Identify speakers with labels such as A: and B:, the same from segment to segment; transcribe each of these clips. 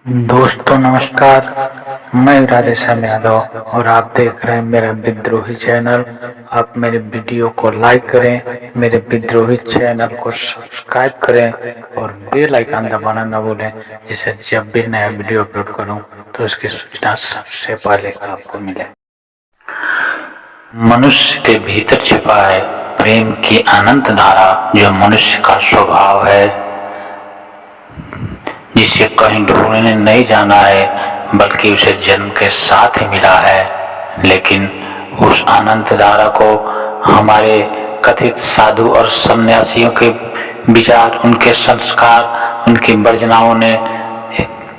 A: दोस्तों नमस्कार। मैं राधेश्याम यादव और आप देख रहे हैं मेरा विद्रोही चैनल। आप मेरे वीडियो को लाइक करें, मेरे विद्रोही चैनल को सब्सक्राइब करें और बेल आइकन दबाना न भूलें, जिससे जब भी नया वीडियो अपलोड करूं तो उसकी सूचना सबसे पहले आपको मिले। मनुष्य के भीतर छिपा है प्रेम की अनंत धारा, जो मनुष्य का स्वभाव है, जिसे कहीं ढूंढने नहीं जाना है बल्कि उसे जन्म के साथ ही मिला है। लेकिन उस अनंत धारा को हमारे कथित साधु और सन्यासियों के विचार, उनके संस्कार, उनकी वर्जनाओं ने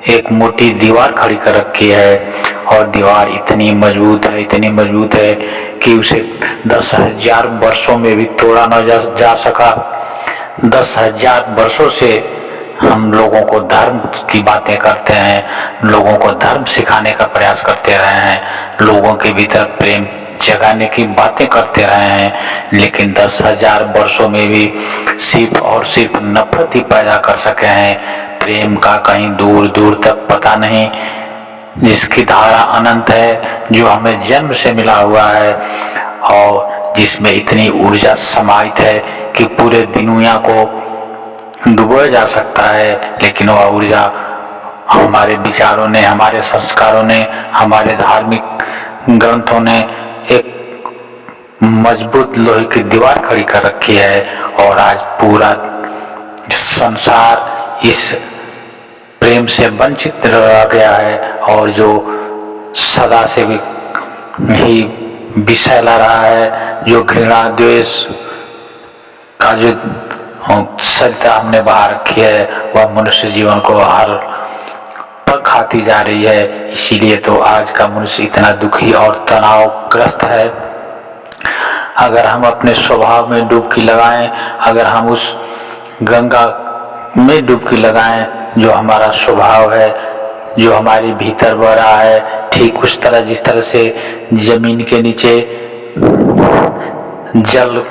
A: एक मोटी दीवार खड़ी कर रखी है। और दीवार इतनी मजबूत है कि उसे 10,000 वर्षों में भी तोड़ा न जा सका। 10,000 वर्षों से हम लोगों को धर्म की बातें करते हैं, लोगों को धर्म सिखाने का प्रयास करते रहे हैं, लोगों के भीतर प्रेम जगाने की बातें करते रहे हैं, लेकिन 10,000 वर्षों में भी सिर्फ और सिर्फ नफरत ही पैदा कर सके हैं। प्रेम का कहीं दूर दूर तक पता नहीं, जिसकी धारा अनंत है, जो हमें जन्म से मिला हुआ है और जिसमें इतनी ऊर्जा समाहित है कि पूरे दुनिया को डुबोया जा सकता है। लेकिन वह ऊर्जा हमारे विचारों ने, हमारे संस्कारों ने, हमारे धार्मिक ग्रंथों ने एक मजबूत लोहे की दीवार खड़ी कर रखी है। और आज पूरा संसार इस प्रेम से वंचित रह गया है, और जो सदा से ही विषय ला रहा है, जो घृणा द्वेष का जो सरिता हमने बहा रखी है, वह मनुष्य जीवन को हर पल खाती जा रही है। इसीलिए तो आज का मनुष्य इतना दुखी और तनावग्रस्त है। अगर हम अपने स्वभाव में डुबकी लगाएं, अगर हम उस गंगा में डुबकी लगाएं जो हमारा स्वभाव है, जो हमारे भीतर बह रहा है, ठीक उस तरह जिस तरह से जमीन के नीचे जल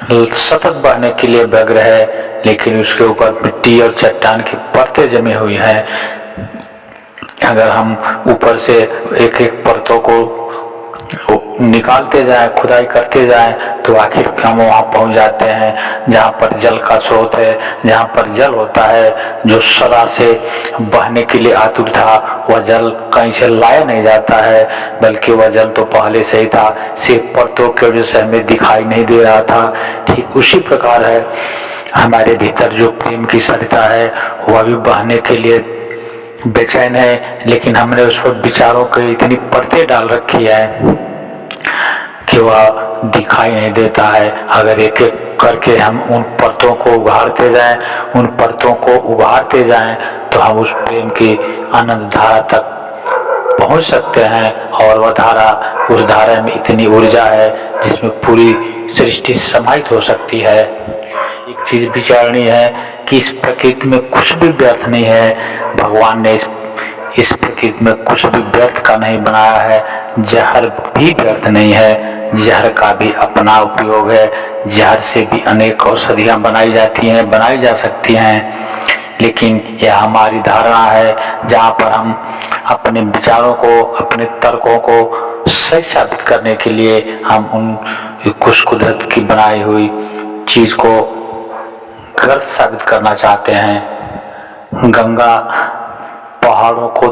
A: सतत बहने के लिए व्यग्र है, लेकिन उसके ऊपर मिट्टी और चट्टान की परतें जमी हुई हैं। अगर हम ऊपर से एक एक परतों को निकालते जाएं, खुदाई करते जाएं, तो आखिर हम वहाँ पहुँच जाते हैं जहाँ पर जल का स्रोत है, जहाँ पर जल होता है, जो सदा से बहने के लिए आतुर था। वह जल कहीं से लाया नहीं जाता है, बल्कि वह जल तो पहले से ही था, सिर्फ परतों के वजह से हमें दिखाई नहीं दे रहा था। ठीक उसी प्रकार है हमारे भीतर जो प्रेम की सरिता है, वह भी बहने के लिए बेचैन है, लेकिन हमने उस पर विचारों की इतनी परतें डाल रखी है कि वह दिखाई नहीं देता है। अगर एक एक करके हम उन परतों को उभारते जाएं, उन परतों को उभारते जाएं, तो हम उस प्रेम की अनंत धारा तक पहुंच सकते हैं। और वह धारा, उस धारा में इतनी ऊर्जा है जिसमें पूरी सृष्टि समाहित हो सकती है। एक चीज विचारनी है कि इस प्रकृति में कुछ भी व्यर्थ नहीं है। भगवान ने इस प्रकृति में कुछ भी व्यर्थ का नहीं बनाया है। जहर भी व्यर्थ नहीं है, जहर का भी अपना उपयोग है। जहर से भी अनेक औषधियाँ बनाई जाती हैं, बनाई जा सकती हैं, लेकिन यह हमारी धारणा है जहाँ पर हम अपने विचारों को, अपने तर्कों को सही साबित करने के लिए हम उन कुछ कुदरत की बनाई हुई चीज को गलत साबित करना चाहते हैं। गंगा पहाड़ों को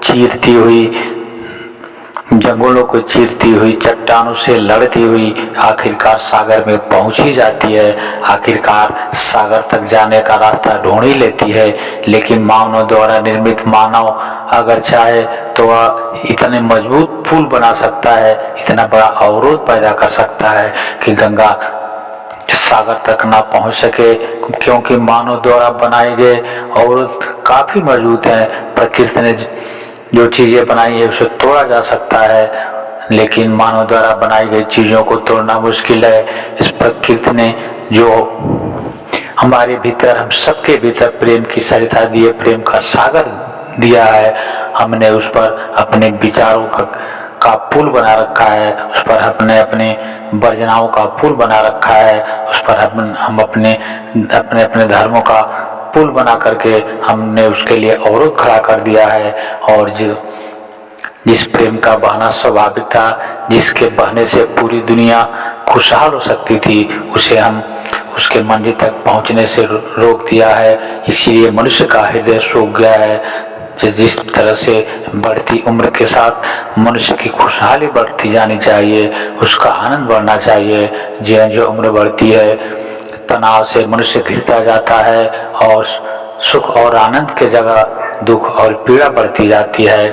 A: चीरती हुई, जंगलों को चीरती हुई, चट्टानों से लड़ती हुई आखिरकार सागर में पहुंच ही जाती है। आखिरकार सागर तक जाने का रास्ता ढूंढ ही लेती है। लेकिन मानव द्वारा निर्मित मानव अगर चाहे तो वह इतने मजबूत पुल बना सकता है, इतना बड़ा अवरोध पैदा कर सकता है कि गंगा सागर तक ना पहुंच सके, क्योंकि मानव द्वारा बनाए गए अवरोध काफी मजबूत है। प्रकृति ने जो चीजें बनाई है उसे तोड़ा जा सकता है, लेकिन मानव द्वारा बनाई गई चीजों को तोड़ना मुश्किल है। इस प्रकृति ने जो हमारे भीतर, हम सबके भीतर प्रेम की सरिता दी है, प्रेम का सागर दिया है, हमने उस पर अपने विचारों का पुल बना रखा है, उस पर हमने अपने वर्जनाओं का पुल बना रखा है, उस पर हम अपने अपने धर्मों का पुल बना करके हमने उसके लिए अवरोध खड़ा कर दिया है। और जिस प्रेम का बहना स्वाभाविक था, जिसके बहने से पूरी दुनिया खुशहाल हो सकती थी, उसे हम उसके मंजिल तक पहुंचने से रोक दिया है। इसीलिए मनुष्य का हृदय सूख गया है। जिस तरह से बढ़ती उम्र के साथ मनुष्य की खुशहाली बढ़ती जानी चाहिए, उसका आनंद बढ़ना चाहिए। जो उम्र बढ़ती है, तनाव से मनुष्य घिरता जाता है और सुख और आनंद के जगह दुख और पीड़ा बढ़ती जाती है।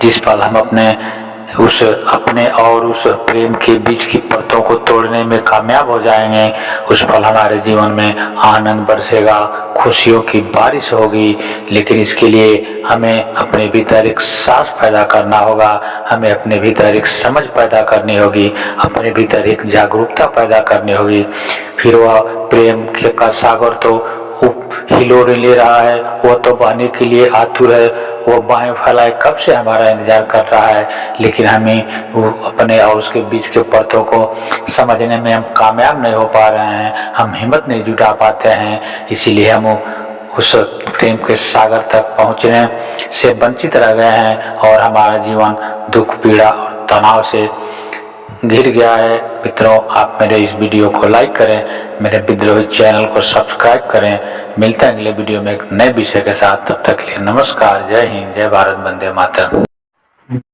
A: जिस पल हम अपने और उस प्रेम के बीच की परतों को तोड़ने में कामयाब हो जाएंगे, उस पल हमारे जीवन में आनंद बरसेगा, खुशियों की बारिश होगी। लेकिन इसके लिए हमें अपने भीतर एक साहस पैदा करना होगा, हमें अपने भीतर एक समझ पैदा करनी होगी, अपने भीतर एक जागरूकता पैदा करनी होगी। फिर वह प्रेम का सागर तो हिलोरे ले रहा है, वो तो बहने के लिए आतुर है, वो बाहें फैलाए कब से हमारा इंतजार कर रहा है। लेकिन हमें वो अपने और उसके बीच के परतों को समझने में हम कामयाब नहीं हो पा रहे हैं, हम हिम्मत नहीं जुटा पाते हैं। इसीलिए हम उस प्रेम के सागर तक पहुंचने से वंचित रह गए हैं और हमारा जीवन दुख, पीड़ा और तनाव से घिर गया है। मित्रों, आप मेरे इस वीडियो को लाइक करें, मेरे विद्रोही चैनल को सब्सक्राइब करें। मिलते हैं अगले वीडियो में एक नए विषय के साथ। तब तक के लिए नमस्कार, जय हिंद, जय भारत, वंदे मातरम।